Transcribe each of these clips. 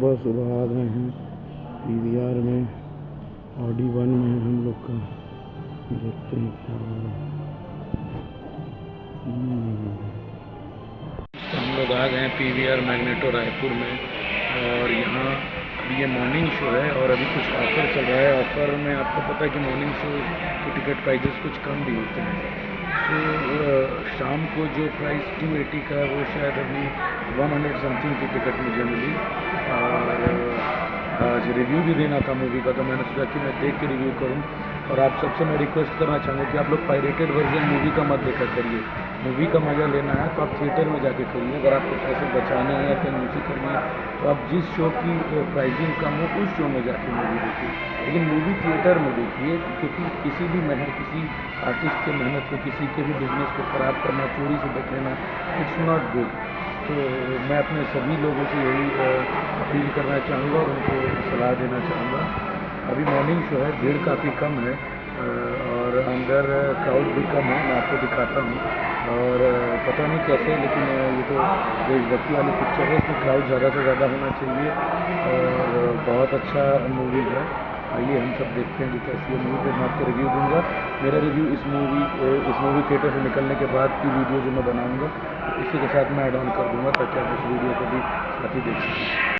सुबह सुबह आ गए हैं पीवीआर में, ऑडी 1 में हम लोग का। देखते हैं क्या होगा। हम लोग आ गए हैं पीवीआर मैग्नेटो रायपुर में, और यहाँ अभी ये मॉर्निंग शो है और अभी कुछ ऑफ़र चल रहा है। ऑफ़र में आपको पता है कि मॉर्निंग शो की टिकट प्राइजेस कुछ कम भी होते हैं। तो शाम को जो प्राइस 280 का है वो शायद अभी 100 समथिंग की टिकट मुझे मिली। और आज रिव्यू भी देना था मूवी का, तो मैंने सोचा कि मैं देख के रिव्यू करूं। और आप सबसे मैं रिक्वेस्ट करना चाहूँगा कि आप लोग पायरेटेड वर्जन मूवी का मत देखा करिए। मूवी का मज़ा लेना है तो आप थिएटर में जाके करिए। अगर आपको पैसे बचाने हैं या कंजूसी करनी है तो आप जिस शो की प्राइसिंग कम हो उस शो में जाके मूवी देखिए, लेकिन मूवी थिएटर में देखिए, क्योंकि किसी भी किसी आर्टिस्ट के मेहनत को, किसी के भी बिजनेस को ख़राब करना, चोरी से देख लेना, इट्स नॉट गुड। तो मैं अपने सभी लोगों से यही अपील करना चाहूँगा और उनको सलाह देना चाहूँगा। अभी मॉर्निंग शो है, भीड़ काफ़ी कम है और अंदर क्राउड भी कम है, मैं आपको दिखाता हूँ। और पता नहीं कैसे, लेकिन ये तो देशभक्ति वाली पिक्चर है, इसमें क्राउड ज़्यादा से ज़्यादा होना चाहिए और बहुत अच्छा मूवी है। आइए हम सब देखते हैं कि कैसी है मूवी, फिर मैं आपको रिव्यू दूंगा। मेरा रिव्यू इस मूवी थिएटर से निकलने के बाद की वीडियो जो मैं बनाऊंगा इसी के साथ मैं ऐड ऑन कर दूंगा, ताकि आप इस वीडियो को भी साथ ही देख सकें।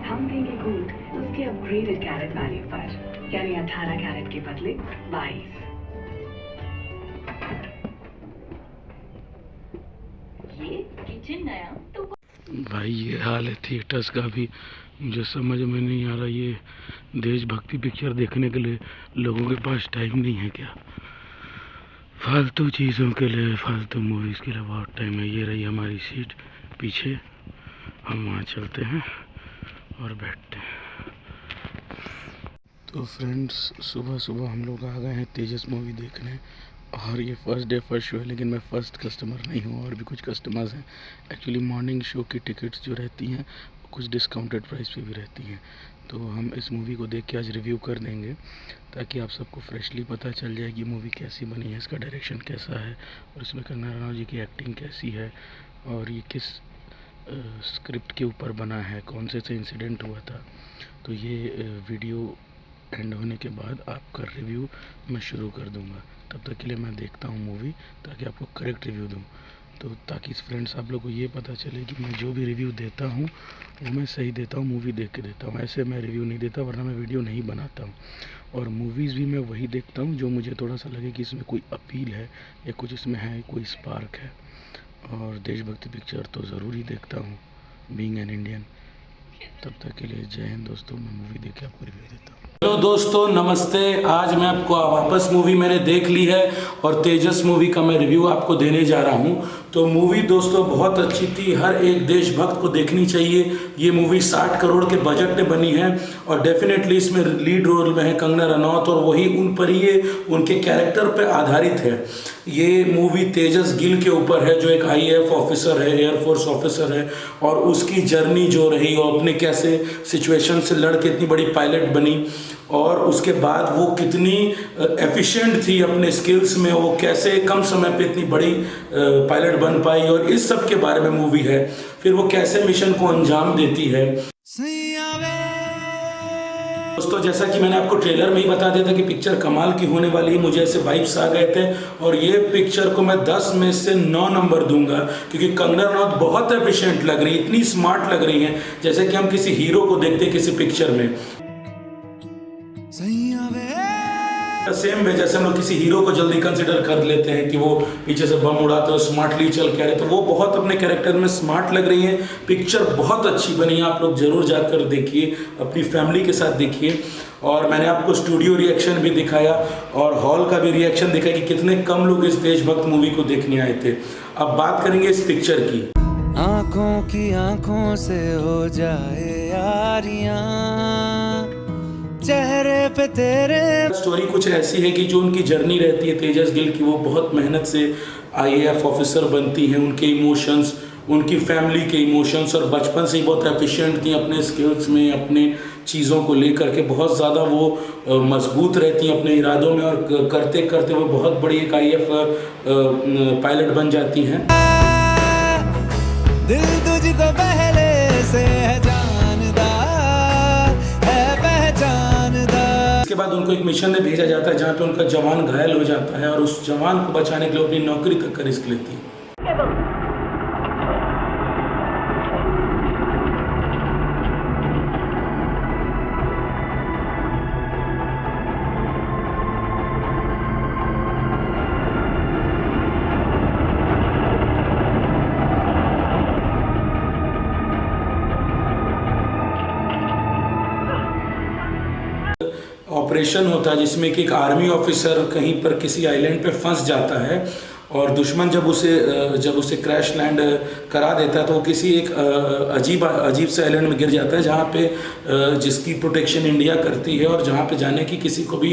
हम देंगे गोल्ड उसके अपग्रेडेड कैरेट वैल्यू पर, यानी 18 कैरेट के बदले 22। ये किचन नया तो भाई ये हाल है थिएटर्स का भी। मुझे समझ में नहीं आ रहा, ये देशभक्ति पिक्चर देखने के लिए लोगों के पास टाइम नहीं है क्या? फालतू चीज़ों के लिए, फालतू मूवीज़ के लिए बहुत टाइम है। ये रही हमारी सीट पीछे, हम वहाँ चलते हैं और बैठते हैं। तो फ्रेंड्स, सुबह सुबह हम लोग आ गए हैं तेजस मूवी देखने, और ये फर्स्ट डे फर्स्ट शो है, लेकिन मैं फ़र्स्ट कस्टमर नहीं हूँ, और भी कुछ कस्टमर्स हैं। एक्चुअली मॉर्निंग शो की टिकट्स जो रहती हैं वो कुछ डिस्काउंटेड प्राइस पे भी रहती हैं। तो हम इस मूवी को देख के आज रिव्यू कर देंगे, ताकि आप सबको फ्रेशली पता चल जाए कि मूवी कैसी बनी है, इसका डायरेक्शन कैसा है, और इसमें कंगना रनौत जी की एक्टिंग कैसी है, और ये किस स्क्रिप्ट के ऊपर बना है, कौन से इंसिडेंट हुआ था। तो ये वीडियो एंड होने के बाद आपका रिव्यू मैं शुरू कर दूंगा। तब तक के लिए मैं देखता हूँ मूवी, ताकि आपको करेक्ट रिव्यू दूँ। तो ताकि फ्रेंड्स आप लोग को ये पता चले कि मैं जो भी रिव्यू देता हूँ वो मैं सही देता हूँ, मूवी देख के देता हूँ। ऐसे मैं रिव्यू नहीं देता, वरना मैं वीडियो नहीं बनाता हूँ। और मूवीज़ भी मैं वही देखता हूँ जो मुझे थोड़ा सा लगे कि इसमें कोई अपील है, या कुछ इसमें है, कोई स्पार्क है। और देशभक्ति पिक्चर तो ज़रूर ही देखता हूँ, बीइंग एन इंडियन। तब तक के लिए जय हिंद दोस्तों, मैं मूवी देख के आपको रिव्यू देता हूँ। हेलो दोस्तों, नमस्ते। आज मैं आपको वापस मूवी मैंने देख ली है और तेजस मूवी का मैं रिव्यू आपको देने जा रहा हूँ। तो मूवी दोस्तों बहुत अच्छी थी, हर एक देशभक्त को देखनी चाहिए। ये मूवी 60 करोड़ के बजट में बनी है और डेफिनेटली इसमें लीड रोल में है कंगना रनौत और वही उन पर ही उनके कैरेक्टर पर आधारित है। ये मूवी तेजस गिल के ऊपर है जो एक IAF ऑफिसर है, एयरफोर्स ऑफिसर है, और उसकी जर्नी जो रही और अपने कैसे सिचुएशन से लड़ के इतनी बड़ी पायलट बनी और उसके बाद वो कितनी एफिशिएंट थी अपने स्किल्स में, वो कैसे कम समय पे इतनी बड़ी पायलट बन पाई और इस सब के बारे में मूवी है। फिर वो कैसे मिशन को अंजाम देती है। दोस्तों जैसा कि मैंने आपको ट्रेलर में ही बता दिया था कि पिक्चर कमाल की होने वाली है, मुझे ऐसे वाइब्स आ गए थे और ये पिक्चर को मैं 10 में से 9 नंबर दूंगा क्योंकि कंगना रनौत बहुत एफिशिएंट लग रही है, इतनी स्मार्ट लग रही है जैसे कि हम किसी हीरो को देखते किसी पिक्चर में। सेम वे जैसे हम लोग किसी हीरो को जल्दी कंसिडर कर लेते हैं कि वो पीछे से बम उड़ाते हो स्मार्टली चल के आ रहे, तो वो बहुत अपने कैरेक्टर में स्मार्ट लग रही है। पिक्चर बहुत अच्छी बनी है, आप लोग जरूर जाकर देखिए, अपनी फैमिली के साथ देखिए। और मैंने आपको स्टूडियो रिएक्शन भी दिखाया और हॉल का भी रिएक्शन दिखाया कि कितने कम लोग इस देशभक्त मूवी को देखने आए थे। अब बात करेंगे इस पिक्चर की। आंखों की आंखों से हो जाए यारियां, चेहरे पे तेरे। स्टोरी कुछ ऐसी है कि जो उनकी जर्नी रहती है तेजस गिल की, वो बहुत मेहनत से IAF ऑफिसर बनती हैं। उनके इमोशंस, उनकी फैमिली के इमोशंस, और बचपन से ही बहुत एफिशिएंट थी अपने स्किल्स में, अपने चीज़ों को लेकर के बहुत ज़्यादा वो मजबूत रहती हैं अपने इरादों में और करते करते वो बहुत बड़ी एक IAF पायलट बन जाती हैं। दिल तुझको पहले से है जानदा, है पहचानदा। इसके बाद उनको एक मिशन में भेजा जाता है जहाँ पे उनका जवान घायल हो जाता है और उस जवान को बचाने के लिए अपनी नौकरी तक का रिस्क लेती है। ऑपरेशन होता है जिसमें कि एक आर्मी ऑफिसर कहीं पर किसी आइलैंड पे फंस जाता है और दुश्मन जब उसे क्रैश लैंड करा देता है तो वो किसी एक अजीब से आइलैंड में गिर जाता है जहाँ पे जिसकी प्रोटेक्शन इंडिया करती है और जहाँ पे जाने की किसी को भी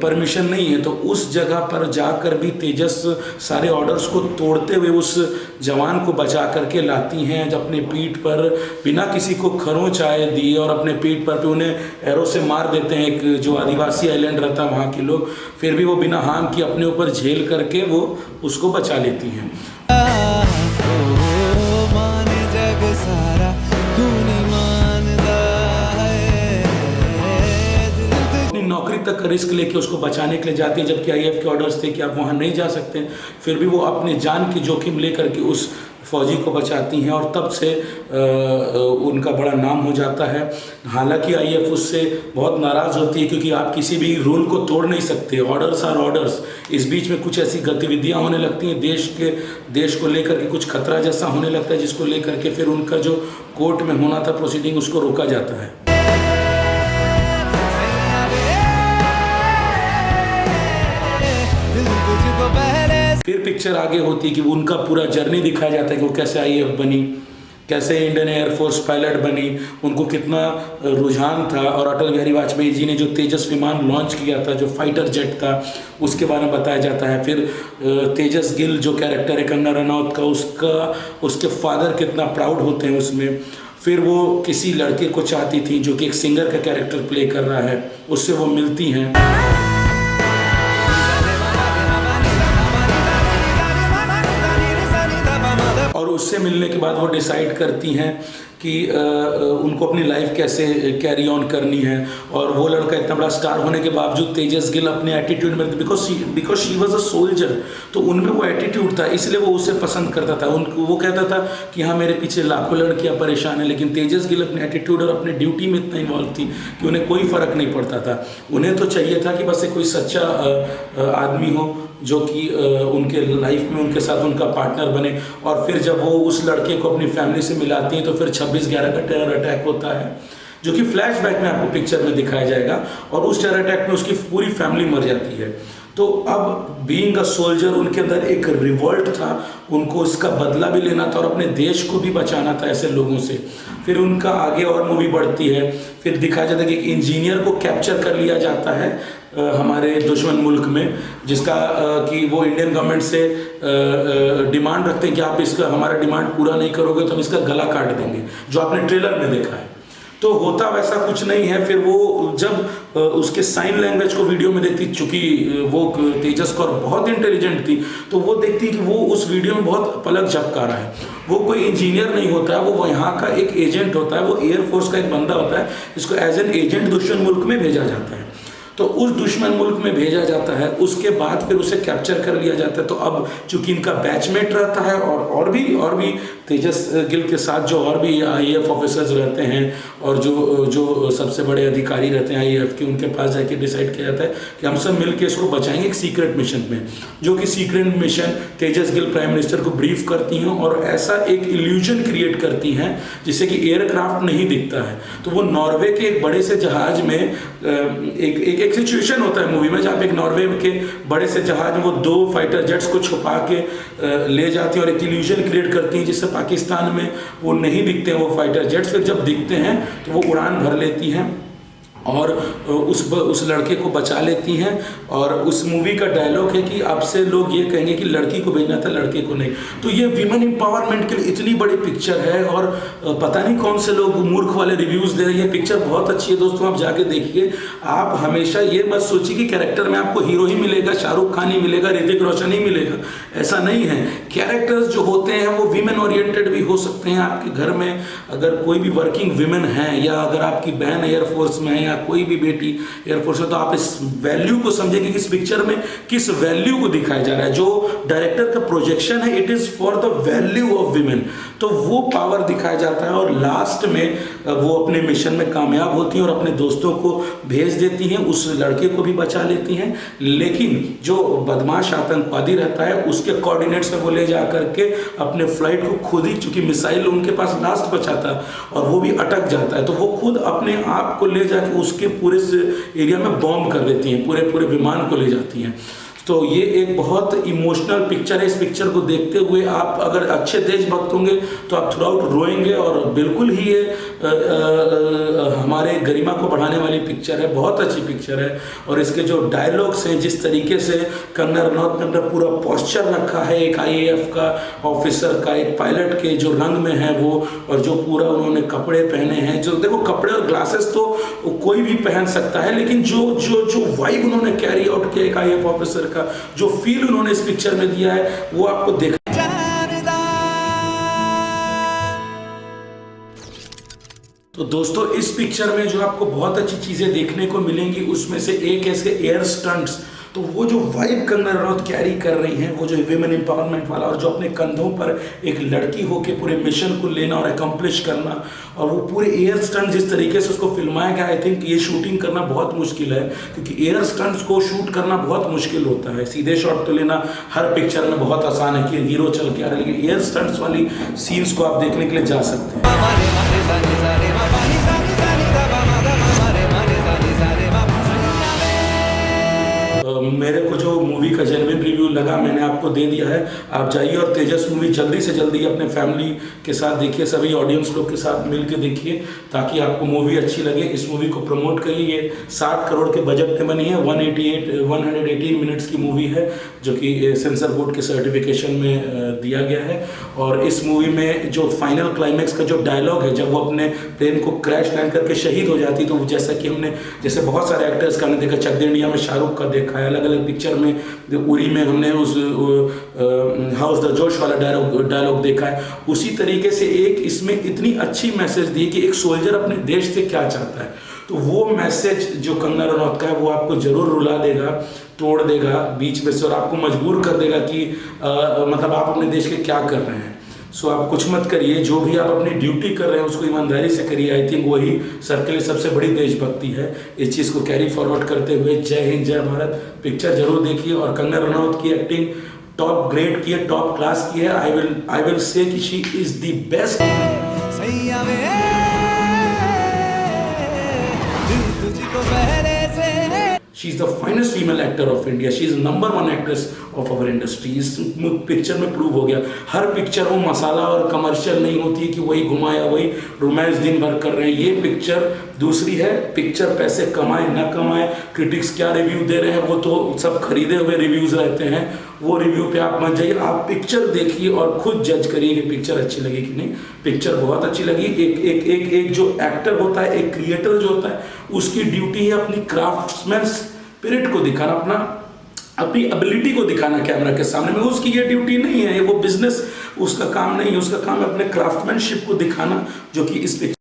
परमिशन नहीं है। तो उस जगह पर जाकर भी तेजस सारे ऑर्डर्स को तोड़ते हुए उस जवान को बचा करके लाती हैं अपने पीठ पर बिना किसी को खरोंचाए दिए, और अपने पीठ पर भी उन्हें एरो से मार देते हैं। एक जो आदिवासी आइलैंड रहता है वहाँ के लोग, फिर भी वो बिना हार्म किए अपने ऊपर झेल करके वो उसको बचा लेती हैं। माने जग सारा खूनी मानदा है, अपनी नौकरी तक का रिस्क लेके उसको बचाने के लिए जाती है, जबकि IAF के ऑर्डर्स थे कि आप वहाँ नहीं जा सकते। फिर भी वो अपने जान की जोखिम लेकर के उस फौजी को बचाती हैं और तब से उनका बड़ा नाम हो जाता है। हालांकि IAF उससे बहुत नाराज़ होती है क्योंकि आप किसी भी रूल को तोड़ नहीं सकते, ऑर्डर्स आर ऑर्डर्स। इस बीच में कुछ ऐसी गतिविधियां होने लगती हैं देश को लेकर के, कुछ खतरा जैसा होने लगता है जिसको लेकर के फिर उनका जो कोर्ट में होना था प्रोसीडिंग उसको रोका जाता है। फिर पिक्चर आगे होती है कि उनका पूरा जर्नी दिखाया जाता है कि वो कैसे IAF बनी, कैसे इंडियन एयरफोर्स पायलट बनी, उनको कितना रुझान था। और अटल बिहारी वाजपेयी जी ने जो तेजस विमान लॉन्च किया था, जो फाइटर जेट था, उसके बारे में बताया जाता है। फिर तेजस गिल जो कैरेक्टर है कंगना रनौत का, उसके फादर कितना प्राउड होते हैं उसमें। फिर वो किसी लड़के को चाहती थी जो कि एक सिंगर का कैरेक्टर प्ले कर रहा है, उससे वो मिलती हैं। और उससे मिलने के बाद वो डिसाइड करती हैं कि उनको अपनी लाइफ कैसे कैरी ऑन करनी है। और वो लड़का इतना बड़ा स्टार होने के बावजूद तेजस गिल अपने एटीट्यूड में, because she was a soldier, तो उनमें वो एटीट्यूड था, इसलिए वो उसे पसंद करता था। वो कहता था कि हाँ मेरे पीछे लाखों लड़कियां परेशान हैं, लेकिन तेजस गिल अपने एटीट्यूड और अपने ड्यूटी में इतना इन्वॉल्व थी कि उन्हें कोई फ़र्क नहीं पड़ता था। उन्हें तो चाहिए था कि बस एक कोई सच्चा आदमी हो जो कि उनके लाइफ में उनके साथ उनका पार्टनर बने। और फिर जब वो उस लड़के को अपनी फैमिली से मिलाती हैं तो फिर 26/11 का टेरर अटैक होता है। जो कि फ्लैशबैक में आपको पिक्चर में दिखाया जाएगा, और उस टेरर अटैक में उसकी पूरी फैमिली मर जाती है। तो अब बीइंग अ सोल्जर उनके अंदर एक रिवॉल्ट था, उनको इसका बदला भी लेना था और अपने देश को भी बचाना था ऐसे लोगों से। फिर उनका आगे और मूवी बढ़ती है, फिर दिखाया जाता है कि एक इंजीनियर को कैप्चर कर लिया जाता है हमारे दुश्मन मुल्क में, जिसका कि वो इंडियन गवर्नमेंट से डिमांड रखते हैं कि आप इसका हमारा डिमांड पूरा नहीं करोगे तो हम इसका गला काट देंगे, जो आपने ट्रेलर में देखा है। तो होता वैसा कुछ नहीं है। फिर वो जब उसके साइन लैंग्वेज को वीडियो में देखती, चूंकि वो तेजस कौर बहुत इंटेलिजेंट थी, तो वो देखती कि वो उस वीडियो में बहुत पलक झपका रहा है। वो कोई इंजीनियर नहीं होता है, वो यहाँ का एक एजेंट होता है, वो एयरफोर्स का एक बंदा होता है, जिसको एज एन एजेंट दुश्मन मुल्क में भेजा जाता है। तो उस दुश्मन मुल्क में भेजा जाता है, उसके बाद फिर उसे कैप्चर कर लिया जाता है। तो अब चूंकि इनका बैचमेट रहता है और भी तेजस गिल के साथ जो और भी आईएएफ ऑफिसर्स रहते हैं और जो सबसे बड़े अधिकारी रहते हैं आईएएफ के, उनके पास जाके डिसाइड किया जाता है कि हम सब मिलकर इसको बचाएंगे एक सीक्रेट मिशन में, जो कि सीक्रेट मिशन तेजस गिल प्राइम मिनिस्टर को ब्रीफ करती हैं और ऐसा एक इल्यूजन क्रिएट करती हैं जिससे कि एयरक्राफ्ट नहीं दिखता है। तो वो नॉर्वे के एक बड़े से जहाज में एक सिचुएशन होता है मूवी में, जहाँ पे एक नॉर्वे के बड़े से जहाज में वो 2 फाइटर जेट्स को छुपा के ले जाती हैं और एक इल्यूजन क्रिएट करती हैं जिससे पाकिस्तान में वो नहीं दिखते हैं वो फाइटर जेट्स। फिर जब दिखते हैं तो वो उड़ान भर लेती हैं और उस लड़के को बचा लेती हैं। और उस मूवी का डायलॉग है कि अब से लोग ये कहेंगे कि लड़की को भेजना था, लड़के को नहीं। तो ये विमेन एम्पावरमेंट के लिए इतनी बड़ी पिक्चर है और पता नहीं कौन से लोग मूर्ख वाले रिव्यूज़ दे रहे हैं। ये पिक्चर बहुत अच्छी है दोस्तों, आप जाके देखिए। आप हमेशा ये मत सोचिए कि कैरेक्टर में आपको हीरो ही मिलेगा, शाहरुख खान ही मिलेगा, ऋतिक रोशन ही मिलेगा, ऐसा नहीं है। कैरेक्टर्स जो होते हैं वो वीमेन ओरिएंटेड भी हो सकते हैं। आपके घर में अगर कोई भी वर्किंग वीमेन है या अगर आपकी बहन एयरफोर्स में है या कोई भी बेटी एयरफोर्स में, तो आप इस वैल्यू को समझेंगे कि इस पिक्चर में किस वैल्यू को दिखाया जा रहा है। जो डायरेक्टर का प्रोजेक्शन है, it is for the value of women, तो वो पावर दिखाया जाता है। और लास्ट में वो अपने मिशन में कामयाब होती हैं और अपने दोस्तों को भेज देती हैं, उस लड़के को भी बचा लेती हैं। लेकिन जो बदमाश आतंकवादी रहता है उसके कोऑर्डिनेट्स में वो ले जा करके अपने फ्लाइट को खुद ही, चूंकि मिसाइल उनके पास लास्ट बचा था और वो भी अटक जाता है, तो वो खुद अपने आप को ले जाके उसके पूरे एरिया में बॉम्ब कर देती हैं, पूरे विमान को ले जाती हैं। तो ये एक बहुत इमोशनल पिक्चर है। इस पिक्चर को देखते हुए आप अगर अच्छे देशभक्त होंगे तो आप थ्रू आउट रोएंगे और बिल्कुल ही ये हमारे गरिमा को बढ़ाने वाली पिक्चर है, बहुत अच्छी पिक्चर है। और इसके जो डायलॉग्स हैं, जिस तरीके से कंगना रनौत ने अपना पूरा पोस्चर रखा है एक आईएएफ का ऑफिसर का, एक पायलट के जो रंग में है वो, और जो पूरा उन्होंने कपड़े पहने हैं, जो देखो कपड़े और ग्लासेस तो कोई भी पहन सकता है, लेकिन जो वाइब उन्होंने कैरी आउट किया एक आईएएफ ऑफिसर का, जो फील उन्होंने इस पिक्चर में दिया है, वो आपको देख। तो दोस्तों इस पिक्चर में जो आपको बहुत अच्छी चीजें देखने को मिलेंगी, उसमें से एक है इसके एयर स्टंट्स। तो वो जो वाइब कंगना रनौत कैरी कर रही हैं, वो जो विमेन एम्पावरमेंट वाला, और जो अपने कंधों पर एक लड़की होके पूरे मिशन को लेना और अकम्प्लिश करना, और वो पूरे एयर स्टंट जिस तरीके से उसको फिल्माया गया, आई थिंक ये शूटिंग करना बहुत मुश्किल है, क्योंकि एयर स्टंट्स को शूट करना बहुत मुश्किल होता है। सीधे शॉट तो लेना हर पिक्चर में बहुत आसान है कि हीरो चल के आ रहा है, लेकिन एयर स्टंट्स वाली सीन्स को आप देखने के लिए जा सकते हैं। मेरे को जो मूवी का जेन्युइन रिव्यू लगा मैंने आपको दे दिया है। आप जाइए और तेजस मूवी जल्दी से जल्दी अपने फैमिली के साथ देखिए, सभी ऑडियंस लोग के साथ मिल के देखिए, ताकि आपको मूवी अच्छी लगे। इस मूवी को प्रमोट करिए। ये 60 करोड़ के बजट में बनी है, 118 मिनट्स की मूवी है, जो कि सेंसर बोर्ड के सर्टिफिकेशन में दिया गया है। और इस मूवी में जो फाइनल क्लाइमैक्स का जो डायलॉग है, जब वो अपने प्लेन को क्रैश लैंड करके शहीद हो जाती, तो जैसा कि हमने जैसे बहुत सारे एक्टर्स का हमने देखा, चक दे इंडिया में शाहरुख का देखा है, अलग अलग पिक्चर में, उरी में हमने उस हाउस द जोश वाला डायलॉग देखा है, उसी तरीके से एक इसमें इतनी अच्छी मैसेज दी कि एक सोल्जर अपने देश से क्या चाहता है। तो वो मैसेज जो कंगना रनौत का है, वो आपको जरूर रुला देगा, तोड़ देगा बीच में से, और आपको मजबूर कर देगा कि मतलब आप अपने देश के क्या कर रहे हैं। सो आप कुछ मत करिए, जो भी आप अपनी ड्यूटी कर रहे हैं उसको ईमानदारी से करिए। आई थिंक वही सर के लिए सबसे बड़ी देशभक्ति है। इस चीज़ को कैरी फॉरवर्ड करते हुए जय हिंद जय भारत पिक्चर जरूर देखिए। और कंगना रनौत की एक्टिंग टॉप ग्रेड की है, टॉप क्लास की है। आई विल से कि she is the best. She is the finest female actor of India, she is number 1 actress of our industry. इस पिक्चर में प्रूव हो गया। हर पिक्चर वो मसाला और कमर्शियल नहीं होती है कि वही घुमाया वही रोमांस दिन भर कर रहे हैं। ये पिक्चर दूसरी है। पिक्चर पैसे कमाए ना कमाए, क्रिटिक्स क्या रिव्यू दे रहे हैं वो तो सब खरीदे हुए रिव्यूज़ रहते हैं, वो रिव्यू पे आप मत जाइए, आप पिक्चर देखिए और खुद जज करिए कि पिक्चर अच्छी लगी कि नहीं। पिक्चर बहुत अच्छी लगी। एक जो एक्टर होता है, एक क्रिएटर जो होता है, उसकी ड्यूटी है अपनी क्राफ्ट्समैन स्पिरिट को दिखाना, अपनी एबिलिटी को दिखाना कैमरा के सामने में। उसकी ये ड्यूटी नहीं है, वो बिजनेस उसका काम नहीं है, उसका काम है अपने क्राफ्टमैनशिप को दिखाना, जो कि इस पिक्चर